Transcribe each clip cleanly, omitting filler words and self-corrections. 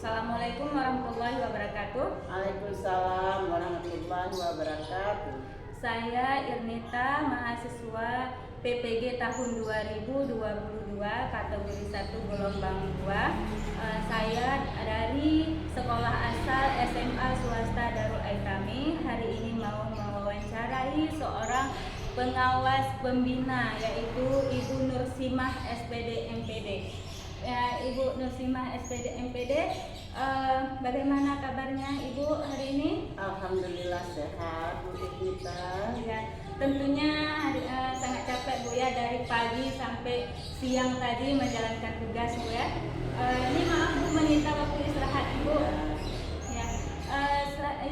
Assalamualaikum warahmatullahi wabarakatuh. Waalaikumsalam warahmatullahi wabarakatuh. Saya Irnita, mahasiswa PPG tahun 2022, kategori 1 gelombang 2. Saya dari sekolah asal SMA swasta Darul Aitami. Hari ini mau mewawancarai seorang pengawas pembina, yaitu Ibu Nursimah SPD MPD. Ibu Nursimah SPD MPD, bagaimana kabarnya Ibu hari ini? Alhamdulillah sehat, Bu Irnita. Ya, tentunya sangat capek Bu ya, dari pagi sampai siang tadi menjalankan tugas Bu ya. Ini maaf Bu, meminta waktu istirahat Ibu. Ya,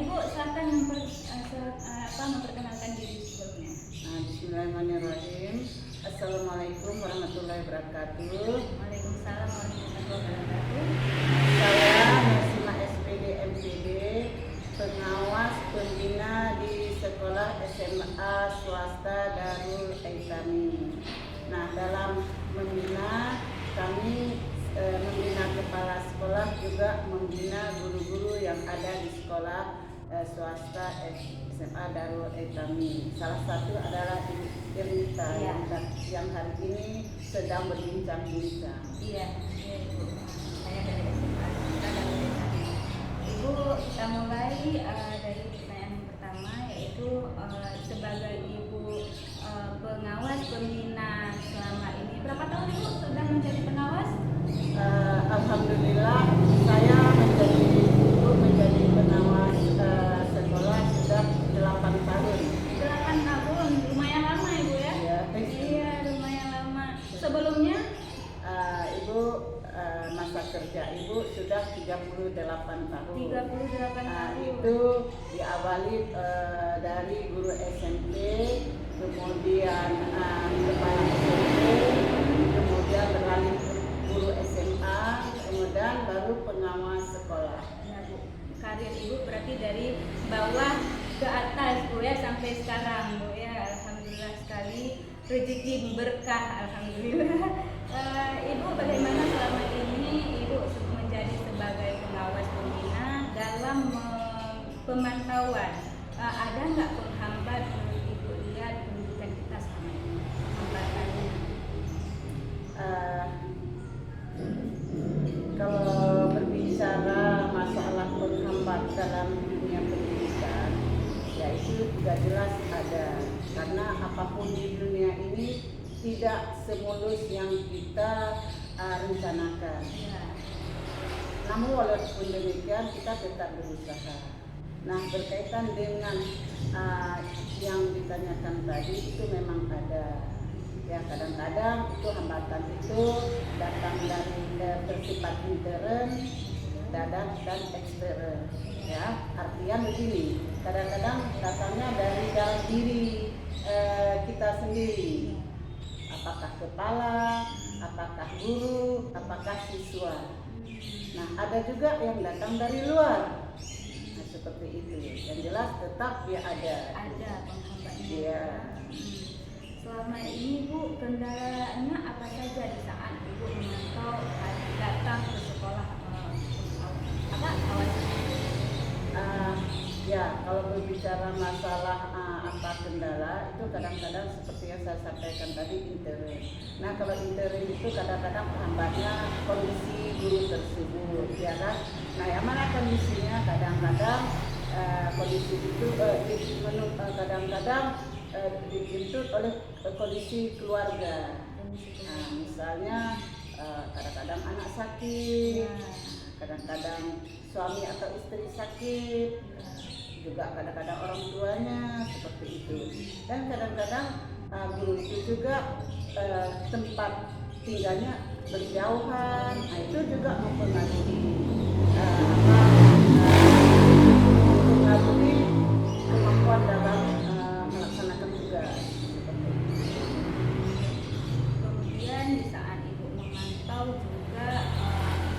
Ibu silakan memperkenalkan diri sebelumnya. Bismillahirrahmanirrahim. Assalamualaikum warahmatullahi wabarakatuh. Waalaikumsalam warahmatullahi wabarakatuh. Saya Nursimah SPD MPD, pengawas pembina di sekolah SMA swasta Darul Aitami. Nah, dalam membina kami membina kepala sekolah, juga membina guru-guru yang ada di sekolah swasta SMA Darul Aitami. Salah satu adalah Ibu Irnita yang hari ini sedang berbincang-bincang. Iya, Ibu. Saya dari SMA Darul Aitami. Ibu, kita mulai dari pertanyaan pertama, yaitu sebagai Ibu pengawas pembina selama ini, berapa tahun Ibu sudah menjadi pengawas? Alhamdulillah, saya menjadi pengawas sekolah sudah 8 tahun. 8 tahun, lumayan lama Ibu ya? Iya, lumayan lama. Sebelumnya? Ibu masa kerja Ibu sudah 38 tahun. 38 tahun. Itu diawali dari guru SMP, kemudian kepala SMP, kemudian beralih ke guru SMA, kemudian baru pengawas sekolah. Ya, Bu. Karir Ibu berarti dari bawah ke atas Bu ya, sampai sekarang Bu ya. Alhamdulillah sekali, rezeki berkah, alhamdulillah. Ibu, bagaimana selama ini Ibu menjadi sebagai pengawas pembina dalam pemantauan? Ada nggak penghambat menurut Ibu lihat pendidikan kita selama ini? Hambatannya? Kalau berbicara masalah penghambat dalam dunia pendidikan, ya itu juga jelas ada. Karena apapun di dunia ini tidak semulus yang kita rencanakan. Ya. Namun walaupun demikian kita tetap berusaha. Nah, berkaitan dengan yang ditanyakan tadi, itu memang ada. Ya, kadang-kadang itu hambatan itu datang dari bersifat intern, dan ekstern. Ya, artian begini, kadang-kadang datangnya dari dalam diri kita sendiri. Apakah kepala, apakah guru, apakah siswa. Nah, ada juga yang datang dari luar. Nah, seperti itu. Yang jelas tetap dia ada. Ada penghambatnya. Iya. Selama ini Bu, kendalanya apa saja di saat Ibu memantau datang ke sekolah Ya, kalau berbicara masalah apa kendala, itu kadang-kadang seperti yang saya sampaikan tadi, intern. Nah, kalau intern itu kadang-kadang penghambatnya kondisi guru tersebut, ya kan? Nah, yang mana kondisinya kadang-kadang kondisi itu kadang-kadang dituntut oleh kondisi keluarga. Nah, misalnya kadang-kadang anak sakit, kadang-kadang suami atau istri sakit, juga kadang-kadang orang tuanya seperti itu. Dan kadang-kadang guru itu juga tempat tinggalnya berjauhan. Nah, itu juga mempengaruhi kemampuan dalam melaksanakan tugas. Kemudian di saat Ibu memantau juga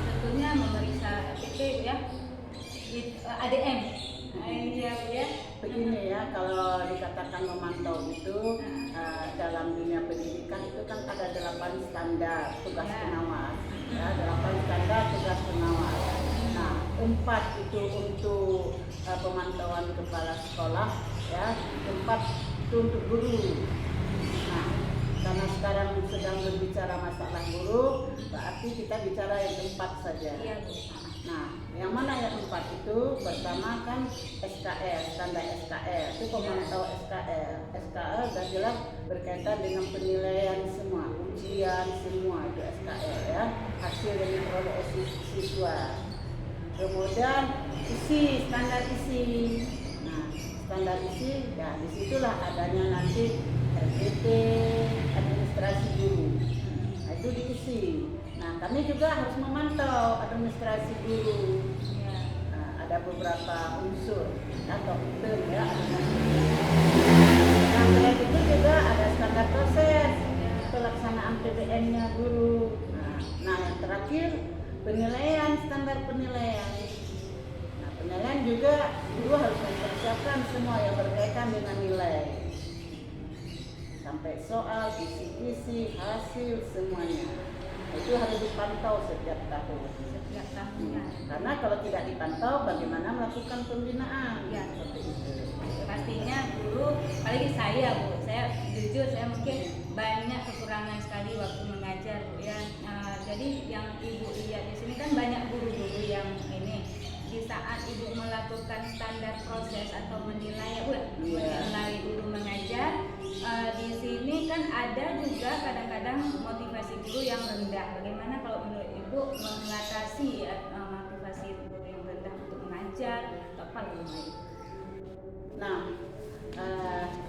tentunya memeriksa SPP ya, ADM. Iya Bu ya. Begini ya, kalau dikatakan memantau itu dalam dunia pendidikan itu kan ada 8 standar tugas pengawas. Ya, 8 standar tugas pengawas. Nah, keempat itu untuk pemantauan kepala sekolah, ya. Keempat itu untuk guru. Nah, karena sekarang sedang berbicara masalah guru, berarti kita bicara yang keempat saja. Iya, Bu. Nah, yang mana yang keempat itu? Pertama kan SKR, standar SKR. Itu pemantau SKR. SKR sudah jelas berkaitan dengan penilaian semua, ujian semua itu SKR, ya. Hasil yang diperoleh siswa. Kemudian isi, standar isi. Nah, standar isi, ya disitulah adanya nanti RPT, administrasi guru. Nah, itu diisi. Nah, kami juga harus memantau administrasi guru. Iya. Nah, ada beberapa unsur atau term, ya. Nah, selain itu juga ada standar proses pelaksanaan PBN-nya guru. Nah, yang terakhir penilaian, standar penilaian. Nah, penilaian juga guru harus mempersiapkan semua yang berkaitan dengan nilai. Sampai soal, kisi-kisi, hasil, semuanya. Itu harus dipantau setiap tahun. Setiap tahunnya. Karena kalau tidak dipantau, bagaimana melakukan pembinaan? Ya. Seperti itu. Pastinya guru, apalagi saya, Bu, saya jujur saya mungkin banyak kekurangan sekali waktu mengajar, Bu, ya. Jadi yang Ibu lihat di sini kan banyak guru-guru yang ini di saat Ibu melakukan standar proses atau menilai, menilai guru mengajar, di sini kan ada juga kadang-kadang motivasi guru yang rendah. Bagaimana kalau menurut Ibu mengatasi motivasi guru yang rendah untuk mengajar atau apa gitu? Nah,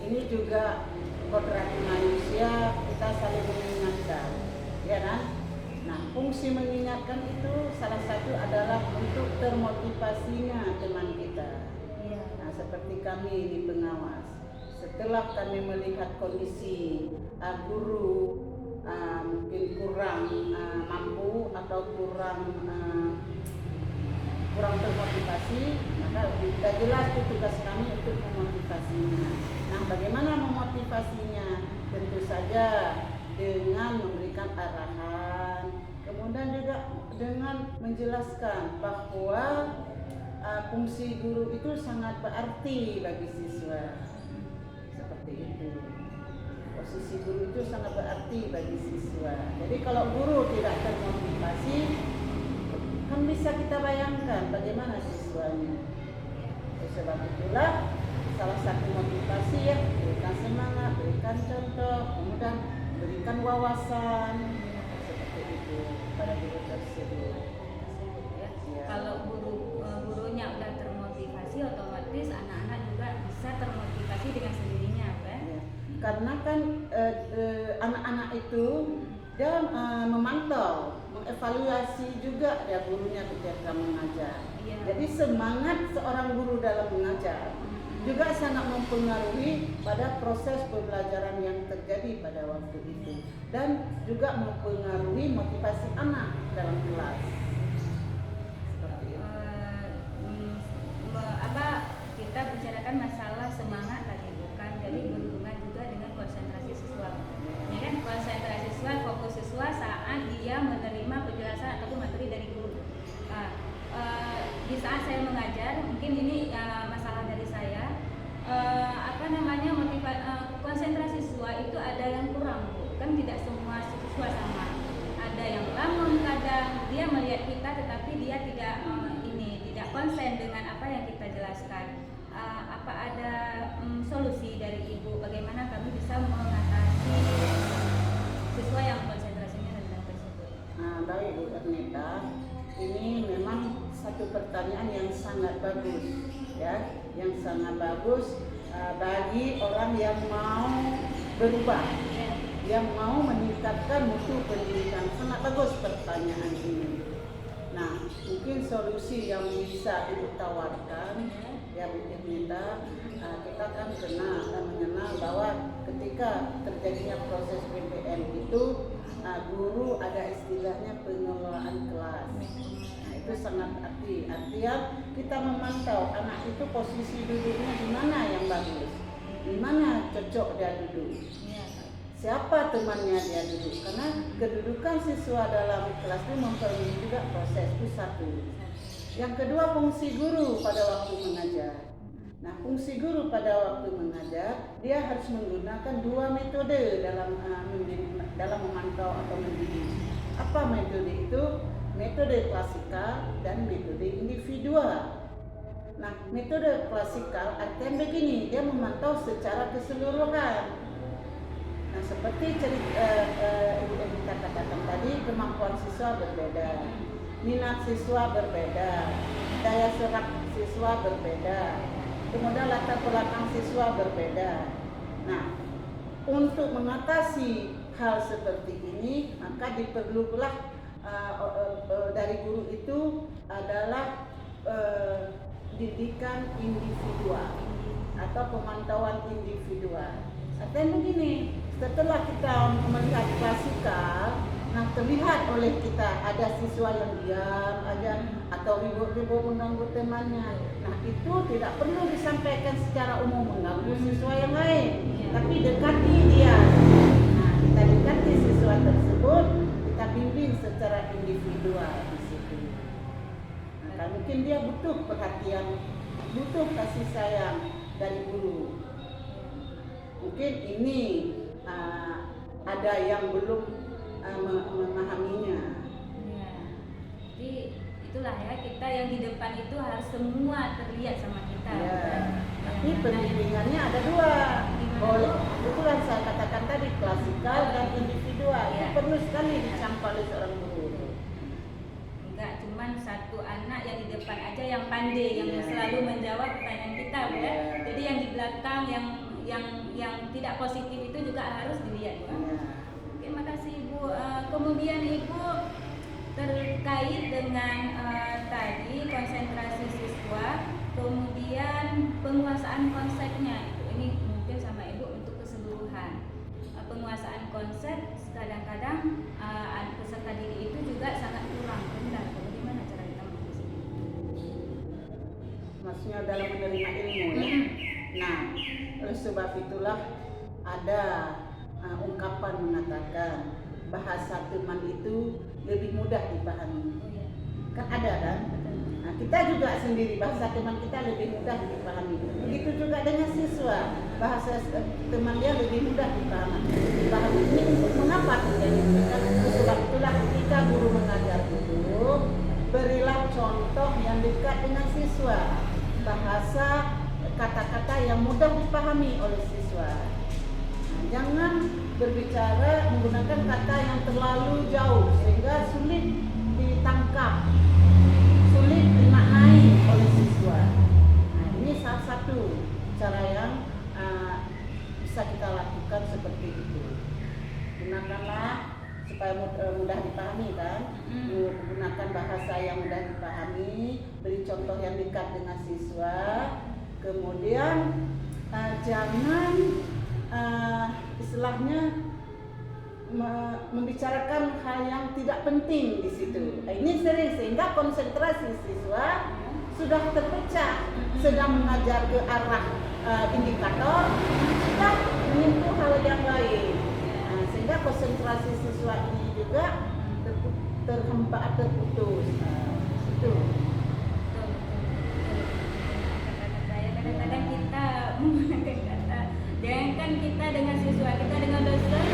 ini juga kodrat manusia, kita saling mengingatkan, ya kan? Nah, fungsi mengingatkan itu salah satu adalah untuk termotivasinya teman kita. Iya. Nah, seperti kami di pengawas, setelah kami melihat kondisi guru mungkin kurang mampu atau kurang termotivasi, maka kita jelas itu tugas kami untuk memotivasinya. Nah, bagaimana memotivasinya? Tentu saja dengan memberikan arahan, kemudian juga dengan menjelaskan bahwa fungsi guru itu sangat berarti bagi siswa. Seperti itu. Posisi guru itu sangat berarti bagi siswa. Jadi kalau guru tidak termotivasi, kan bisa kita bayangkan bagaimana siswanya. Sebab itulah salah satu motivasi, ya, berikan semangat, berikan contoh, kemudian berikan wawasan seperti itu pada guru tersebut. Ya. Ya. Kalau gurunya udah termotivasi, otomatis anak-anak juga bisa termotivasi dengan sendirinya, kan? Ya. Karena kan anak-anak itu dia memantau, mengevaluasi juga ya gurunya ketika mengajar. Iya. Jadi semangat seorang guru dalam mengajar juga sangat mempengaruhi pada proses pembelajaran yang terjadi pada waktu itu dan juga mempengaruhi motivasi anak dalam kelas. Seperti itu. Kita bicarakan masalah semangat tadi, bukan? Jadi berhubungan juga dengan konsentrasi siswa. Ya kan, konsentrasi siswa, fokus siswa saat dia menerima penjelasan ataupun materi dari guru. Di saat saya mengajar, mungkin ini masalah dari saya. Konsentrasi siswa itu ada yang kurang, Bu. Kan tidak semua siswa sama. Ada yang lamun, kadang dia melihat kita tetapi dia tidak tidak konsen dengan apa yang kita jelaskan. Apa ada solusi dari Ibu bagaimana kami bisa mengatasi siswa yang konsentrasinya rendah tersebut? Baik Bu Ernita, ini memang satu pertanyaan yang sangat bagus, ya, yang sangat bagus bagi orang yang mau berubah, yang mau meningkatkan mutu pendidikan. Sangat bagus pertanyaan ini. Nah, mungkin solusi yang bisa Ibu tawarkan, ya Bu Ernita, kita kan mengenal bahwa ketika terjadinya proses PPN itu guru ada istilahnya pengelolaan kelas. Nah, itu sangat artinya kita memantau anak itu posisi duduknya di mana yang bagus, di mana cocok dia duduk, siapa temannya dia duduk, karena kedudukan siswa dalam kelas itu mempengaruhi juga proses itu satu. Yang kedua, fungsi guru pada waktu mengajar. Nah, fungsi guru pada waktu mengajar, dia harus menggunakan dua metode dalam memantau atau mendidik. Apa metode itu? Metode klasikal dan metode individual. Nah, metode klasikal artinya begini, dia memantau secara keseluruhan. Nah, seperti yang kita katakan tadi, kemampuan siswa berbeda, minat siswa berbeda, daya serap siswa berbeda, kemudian latar belakang siswa berbeda. Nah, untuk mengatasi hal seperti ini, maka diperlulah dari guru itu adalah didikan individual atau pemantauan individual. Artinya begini, setelah kita melihat klasikal, nah terlihat oleh kita ada siswa yang diam aja atau ribut-ribut mengganggu temannya. Nah itu tidak perlu disampaikan secara umum mengganggu siswa yang lain, tapi dekati dia. Nah kita dekati siswa tersebut, kita bimbing secara individual di situ. Nah, mungkin dia butuh perhatian, butuh kasih sayang dari guru. Mungkin ini ada yang belum memahaminya. Ya. Jadi itulah ya, kita yang di depan itu harus semua terlihat sama kita. Ya. Kan? Tapi pendidikannya ada dua. Betulan saya katakan tadi, klasikal dan individual. Ya. Itu perlu sekali dicampur oleh seorang guru. Enggak cuman satu anak yang di depan aja yang pandai, yang selalu menjawab pertanyaan kita, Bu, ya. Jadi yang di belakang yang tidak positif itu juga harus dilihat, Bu. Oke, makasih Ibu. Kemudian Ibu terkait dengan tadi konsentrasi siswa, kemudian penguasaan konsepnya. Ini mungkin sama Ibu untuk keseluruhan. Penguasaan konsep kadang-kadang peserta didik itu juga sangat kurang benar. Bagaimana cara kita mengatasi? Maksudnya dalam menerima ilmu ya. Nah, oleh sebab itulah ada ungkapan mengatakan bahasa teman itu lebih mudah dipahami. Oh, ya. Kan ada kan? Nah, kita juga sendiri bahasa teman kita lebih mudah dipahami. Begitu juga dengan siswa, bahasa teman dia lebih mudah dipahami. Ini mengapa terjadi? Sebab itulah ketika guru mengajar itu, berilah contoh yang dekat dengan siswa, bahasa kata-kata yang mudah dipahami oleh siswa. Nah, jangan berbicara menggunakan kata yang terlalu jauh sehingga sulit ditangkap, sulit dimaknai oleh siswa. Nah, ini salah satu cara yang bisa kita lakukan seperti itu. Gunakanlah supaya mudah dipahami kan, menggunakan bahasa yang mudah dipahami, beri contoh yang dekat dengan siswa. Kemudian jangan istilahnya membicarakan hal yang tidak penting di situ. Ini sering sehingga konsentrasi siswa sudah terpecah, sedang mengajar ke arah indikator, sudah menyentuh hal yang lain. Sehingga konsentrasi siswa ini juga terhambat, terputus. Itu. Kadang-kadang kita menggunakan kata, jangankan kita dengan siswa, kita dengan dosen,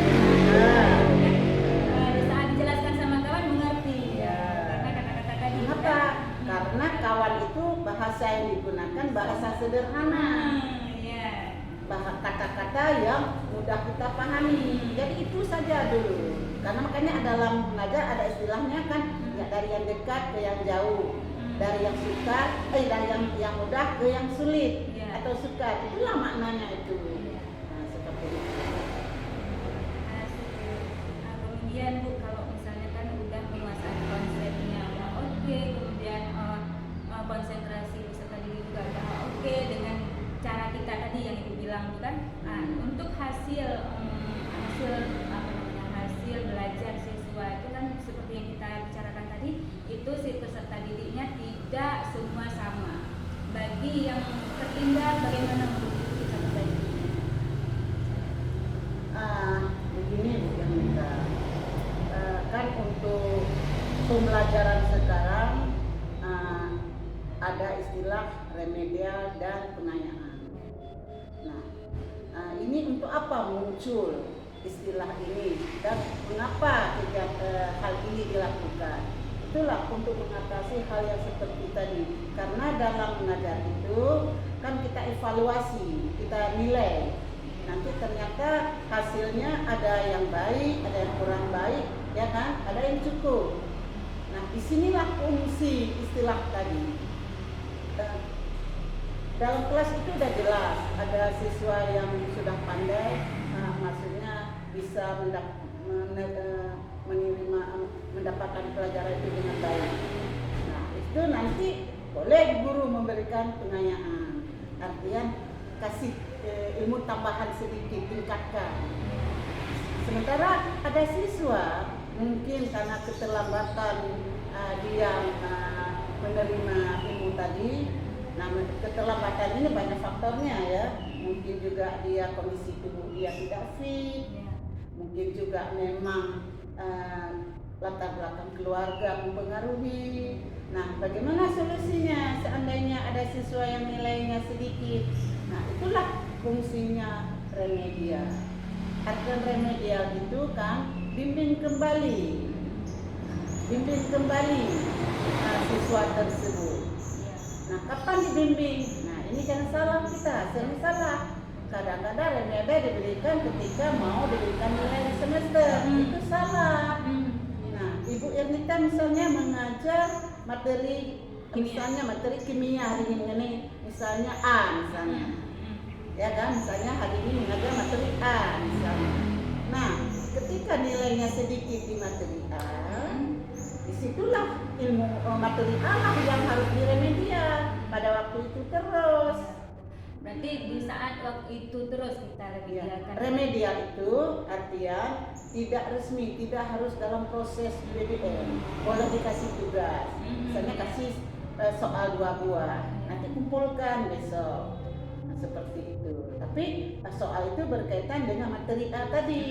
saat dijelaskan sama kawan mengerti. Karena kata-kata tadi. Mengapa? Karena kawan itu bahasa yang digunakan bahasa sederhana. Kata-kata yang mudah kita pahami. Jadi itu saja dulu. Karena makanya dalam mengajar ada istilahnya kan, ya, dari yang dekat ke yang jauh, dari yang sukar, dari yang mudah ke yang sulit atau sukar. Itulah maknanya itu. Nah, seperti itu. Kemudian Bu, kalau misalnya kan udah menguasai konsepnya udah oke, kemudian konsentrasi peserta didik juga udah oke dengan cara kita tadi yang Ibu bilang bukan, untuk hasil belajar siswa itu kan seperti yang kita bicarakan tadi, itu si peserta didiknya tidak semua sama. Bagi yang tertinggal bagaimana menurut kita belajar? Begini yang kita kan untuk pembelajaran sekarang remedial dan pengayaan. Nah, ini untuk apa muncul istilah ini dan mengapa hal ini dilakukan? Itulah untuk mengatasi hal yang seperti tadi. Karena dalam mengajar itu kan kita evaluasi, kita nilai. Nanti ternyata hasilnya ada yang baik, ada yang kurang baik, ya kan? Ada yang cukup. Nah, disinilah fungsi istilah tadi. Dalam kelas itu sudah jelas, ada siswa yang sudah pandai, maksudnya bisa mendapatkan pelajaran itu dengan baik. Nah, itu nanti boleh guru memberikan pengayaan, artian kasih ilmu tambahan sedikit, tingkatkan. Sementara ada siswa mungkin karena keterlambatan dia menerima ilmu tadi. Nah, keterlambatan ini banyak faktornya ya. Mungkin juga dia kondisi tubuh dia tidak fit, mungkin juga memang latar belakang keluarga mempengaruhi. Nah, bagaimana solusinya seandainya ada siswa yang nilainya sedikit? Nah, itulah fungsinya remedial. Artian remedial itu kan bimbing kembali siswa tersebut. Nah, kapan dibimbing? Nah, ini jangan salah kita, sering salah. Kadang-kadang remedial diberikan ketika mau diberikan nilai semester, itu salah. Nah, Ibu Ernita misalnya mengajar materi kimia hari ini, misalnya A misalnya. Ya kan, misalnya hari ini mengajar materi A misalnya. Nah, ketika nilainya sedikit di materi A, disitulah ilmu materi A yang harus diremedial pada waktu itu terus. Berarti di saat waktu itu terus kita remedialkan. Remedial itu artian tidak resmi, tidak harus dalam proses BBM. Boleh dikasih tugas, misalnya kasih soal 2 buah, nanti kumpulkan besok. Nah, seperti itu. Tapi soal itu berkaitan dengan materi A tadi.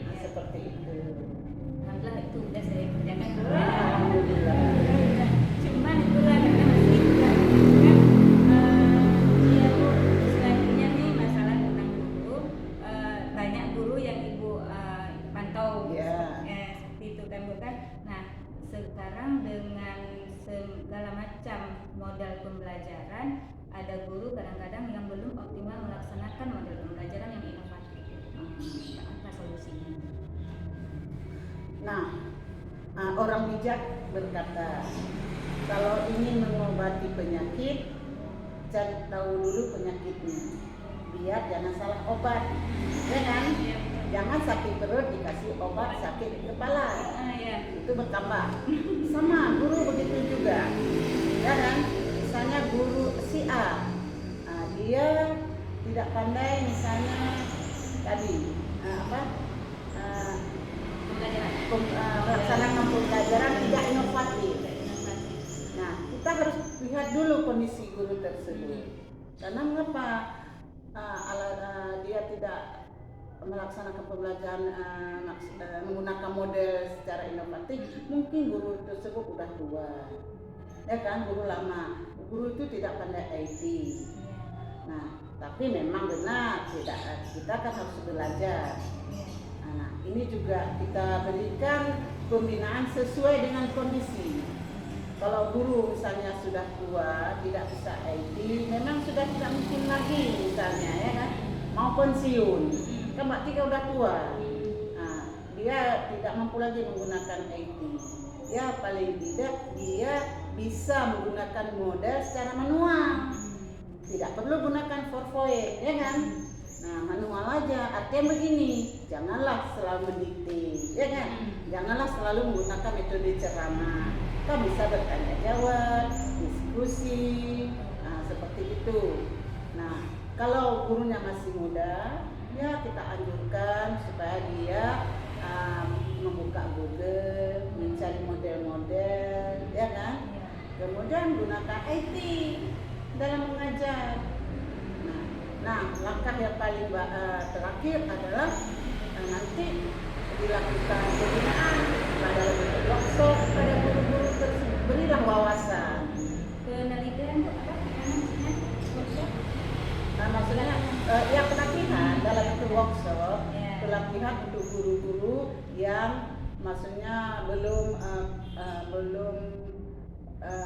Nah, seperti itu. Alhamdulillah itu udah saya kerjakan dulu. Alhamdulillah. Cuman itulah karena masih juga kan ya Bu, selanjutnya nih masalah tentang guru. Banyak guru yang Ibu pantau seperti itu kan Bu kan. Nah, sekarang dengan segala macam modal pembelajaran, ada guru kadang-kadang yang belum optimal melaksanakan model pembelajaran yang inovatif. Apa solusinya? Nah, orang bijak berkata, kalau ingin mengobati penyakit, cari tahu dulu penyakitnya, biar jangan salah obat, ya kan? Jangan sakit perut dikasih obat sakit kepala, itu bertambah. Sama guru begitu juga, ya kan? Misalnya guru si A, dia tidak pandai misalnya tadi melaksanakan pembelajaran tidak inovatif. Nah, kita harus lihat dulu kondisi guru tersebut. Karena mengapa dia tidak melaksanakan pembelajaran menggunakan model secara inovatif? Mungkin guru tersebut sudah tua, ya kan, guru lama. Guru itu tidak pandai IT. Nah, tapi memang benar kita kan harus belajar. Nah, ini juga kita berikan pembinaan sesuai dengan kondisi. Kalau guru misalnya sudah tua, tidak bisa IT, memang sudah tidak mungkin lagi misalnya, ya kan, mau pensiun, kan berarti dia udah tua. Nah, dia tidak mampu lagi menggunakan IT. Ya paling tidak dia bisa menggunakan model secara manual. Tidak perlu gunakan PowerPoint, ya kan? Nah, manual aja. Artinya begini, janganlah selalu mendikte, ya kan? Janganlah selalu menggunakan metode ceramah. Kita bisa bertanya jawab, diskusi, seperti itu. Nah, kalau gurunya masih muda, ya kita anjurkan supaya dia membuka Google, mencari model-model, ya kan? Kemudian gunakan IT dalam mengajar. Nah, langkah yang paling terakhir adalah nanti dilakukan pembinaan pada workshop pada guru-guru tersebut, berilah wawasan. Penelitian Bu, apa? pelatihan untuk guru-guru yang maksudnya belum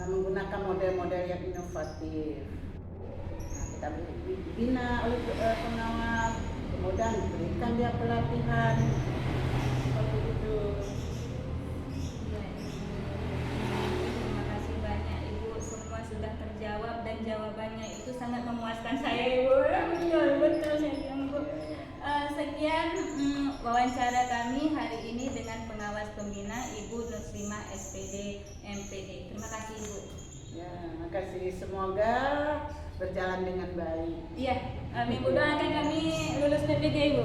menggunakan model-model yang inovatif. Nah, kita bina oleh pengawas, kemudian berikan dia pelatihan seperti itu. Iya, terima kasih banyak Ibu, semua sudah terjawab dan jawabannya itu sangat memuaskan saya Ibu. Betul saya bilang Bu. Sekian wawancara kami hari ini dengan pengawas pembina Ibu Nuslimah SPD MPD. Terima kasih Ibu. Ya, makasih. Semoga berjalan dengan baik. Iya, amin Bu, doakan kami lulus PPG Ibu.